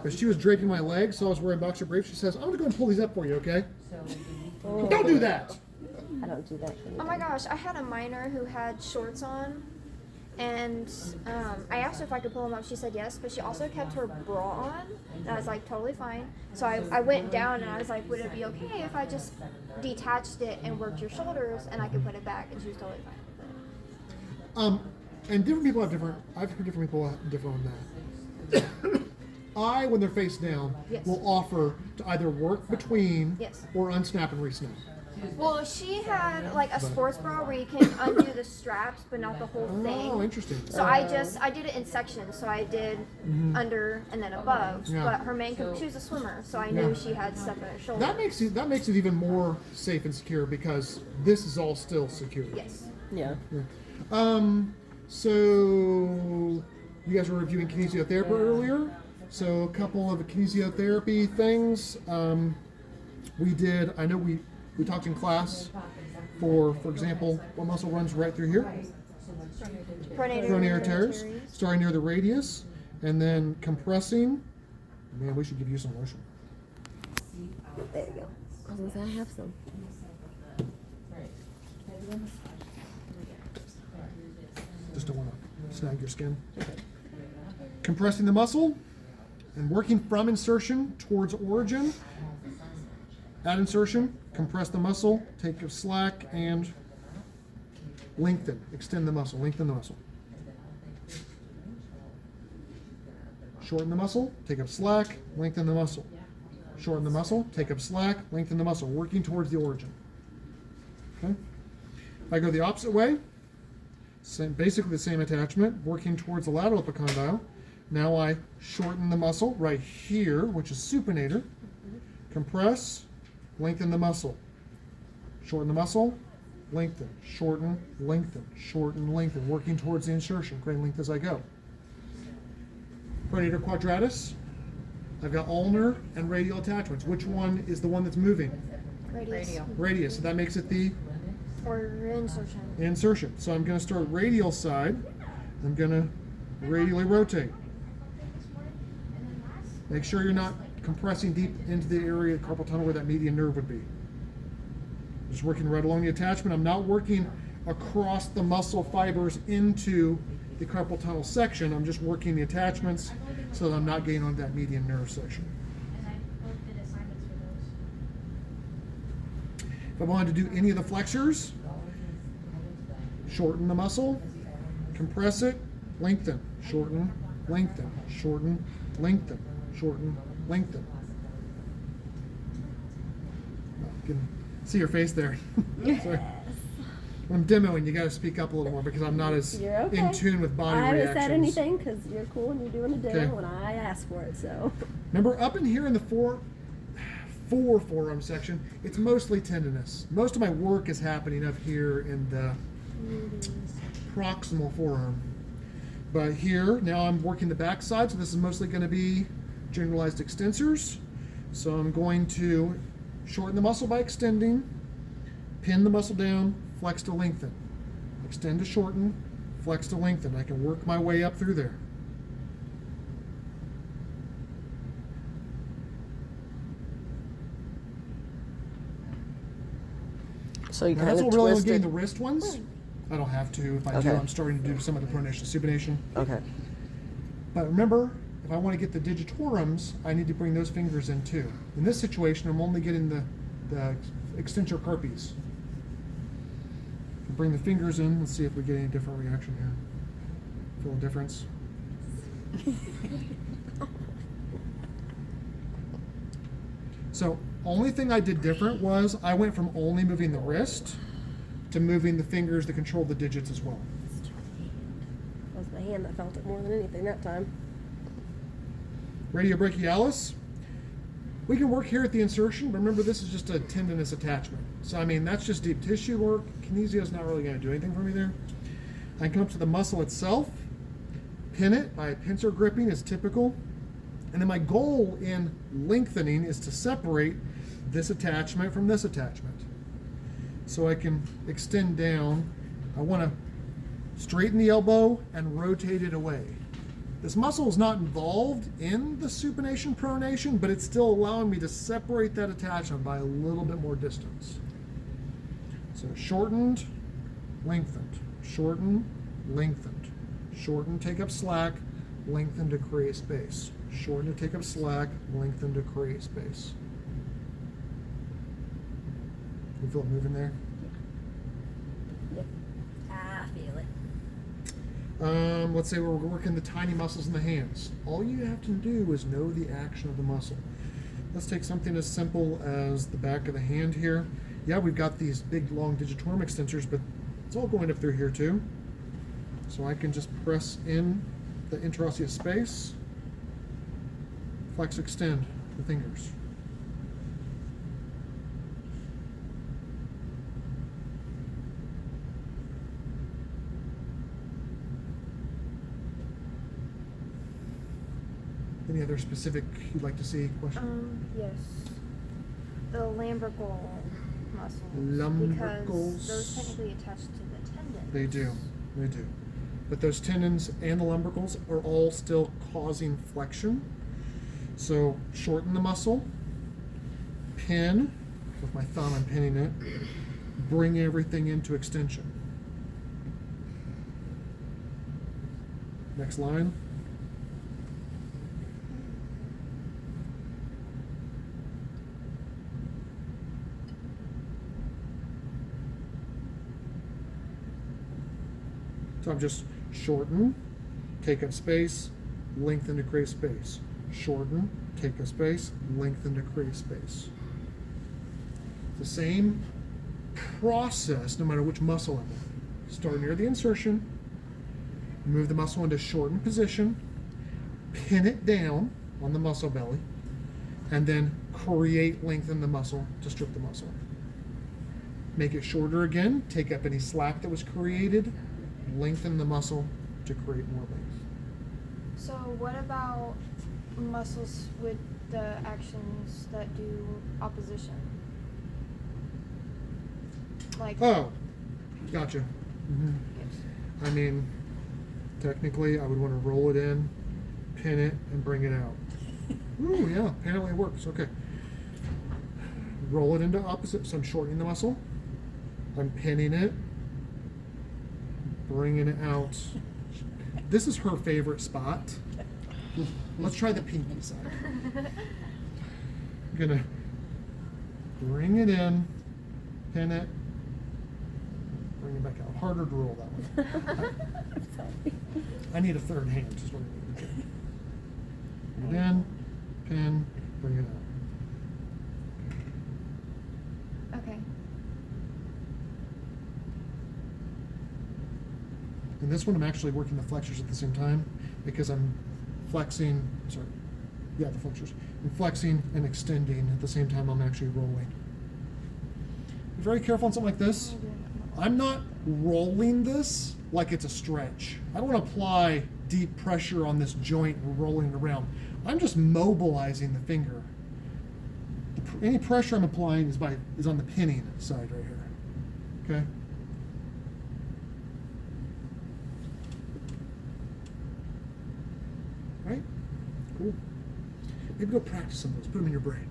But she was draping my legs, so I was wearing boxer briefs. She says, I'm going to go and pull these up for you, okay? Oh. Don't do that. I don't do that. Oh my gosh, I had a minor who had shorts on, and I asked her if I could pull them up. She said yes, but she also kept her bra on, and I was like, totally fine. So I went down and I was like, would it be okay if I just detached it and worked your shoulders and I could put it back? And she was totally fine with it. And different people have different, I've heard different people have different on that. I, when they're face down, Yes. will offer to either work between Yes. or unsnap and resnap. Well, she had like a sports bra where you can undo the straps, but not the whole thing. Oh, interesting. So I did it in sections. So I did under and then above. Yeah. But her main, she was a swimmer, so I knew Yeah. she had stuff in her shoulder. That makes it even more safe and secure because this is all still secure. Yes. Yeah. So you guys were reviewing kinesiotherapy earlier. So a couple of kinesiotherapy things. We did. I know we talked in class. For example, what muscle runs right through here? Pronator teres, starting near the radius, and then compressing. Man, we should give you some lotion. There you go. I was gonna say I have some. Just don't want to snag your skin. Compressing the muscle and working from insertion towards origin. At insertion, compress the muscle, take a slack, and lengthen. Extend the muscle, lengthen the muscle. Shorten the muscle, take up slack, lengthen the muscle. Shorten the muscle, take up slack, lengthen the muscle, working towards the origin. Okay? If I go the opposite way, basically the same attachment, working towards the lateral epicondyle. Now I shorten the muscle right here, which is supinator. Compress, lengthen the muscle. Shorten the muscle, lengthen, shorten, lengthen, working towards the insertion, greater length as I go. Pronator quadratus. I've got ulnar and radial attachments. Which one is the one that's moving? Radius. Radius. So that makes it the Or insertion. insertion. So I'm going to start radial side. I'm going to radially rotate. Make sure you're not compressing deep into the area of the carpal tunnel where that median nerve would be. Just working right along the attachment. I'm not working across the muscle fibers into the carpal tunnel section. I'm just working the attachments so that I'm not getting on that median nerve section. If I wanted to do any of the flexors, shorten the muscle, compress it, lengthen, shorten, lengthen, shorten, lengthen, shorten, lengthen. You can see your face there. Sorry. When I'm demoing, you got to speak up a little more because I'm not as You're okay. in tune with body I haven't reactions. said anything because you're cool and you're doing a demo Okay. and I asked for it, so. Remember, up in here in the forearm section, it's mostly tendinous. Most of my work is happening up here in the proximal forearm. But here, now I'm working the back side, so this is mostly going to be generalized extensors. So I'm going to shorten the muscle by extending, pin the muscle down, flex to lengthen. Extend to shorten, flex to lengthen. I can work my way up through there. So you Now, kind that's of what really only getting twisted. the wrist ones. I don't have to. If I do, Okay. I'm starting to do some of the pronation supination. Okay. But remember, if I want to get the digitorums, I need to bring those fingers in too. In this situation, I'm only getting the extensor carpes. Bring the fingers in. Let's see if we get any different reaction here. Feel a difference? So, only thing I did different was I went from only moving the wrist to moving the fingers to control the digits as well. That was my hand that felt it more than anything that time. Radiobrachialis. We can work here at the insertion, but remember this is just a tendinous attachment. So I mean, that's just deep tissue work. Kinesio is not really going to do anything for me there. I can come up to the muscle itself, pin it by pincer gripping is typical. And then my goal in lengthening is to separate this attachment from this attachment. So I can extend down. I want to straighten the elbow and rotate it away. This muscle is not involved in the supination pronation, but it's still allowing me to separate that attachment by a little bit more distance. So shortened, lengthened, shorten, lengthened, shorten, take up slack, lengthen to create space, shorten to take up slack, lengthen to create space. You feel it moving there? Yep. I feel it. Let's say we're working the tiny muscles in the hands. All you have to do is know the action of the muscle. Let's take something as simple as the back of the hand here. Yeah, we've got these big long digitorum extensors, but it's all going up through here too. So I can just press in the interosseous space, flex, extend the fingers. Any other specific you'd like to see? Question? Yes. The lumbrical muscles. Lumbricals. Because those technically attach to the tendons. They do. They do. But those tendons and the lumbricals are all still causing flexion. So shorten the muscle, pin, with my thumb I'm pinning it, bring everything into extension. Next line. So I'm just shorten, take up space, lengthen to create space. Shorten, take up space, lengthen to create space. The same process no matter which muscle I'm in. Start near the insertion, move the muscle into shortened position, pin it down on the muscle belly, and then lengthen the muscle to strip the muscle. Make it shorter again, take up any slack that was created, lengthen the muscle to create more length. So what about muscles with the actions that do opposition? Like Oh, gotcha. Mm-hmm. yes. I mean, technically, I would want to roll it in, pin it, and bring it out. Ooh, yeah, apparently it works. Okay. Roll it into opposite, so I'm shortening the muscle. I'm pinning it, bringing it out. This is her favorite spot. Let's try the pinky side. I'm gonna bring it in, pin it, bring it back out. Harder to roll that one. I need a third hand. Is what I need. Okay. Bring it in, pin, bring it out. Okay. In this one, I'm actually working the flexors at the same time because I'm flexing, the flexors. I'm flexing and extending at the same time I'm actually rolling. Be very careful on something like this. I'm not rolling this like it's a stretch. I don't want to apply deep pressure on this joint and rolling it around. I'm just mobilizing the finger. Any pressure I'm applying is on the pinning side right here. Okay? Right? Cool. Maybe go practice some of those. Put them in your brain.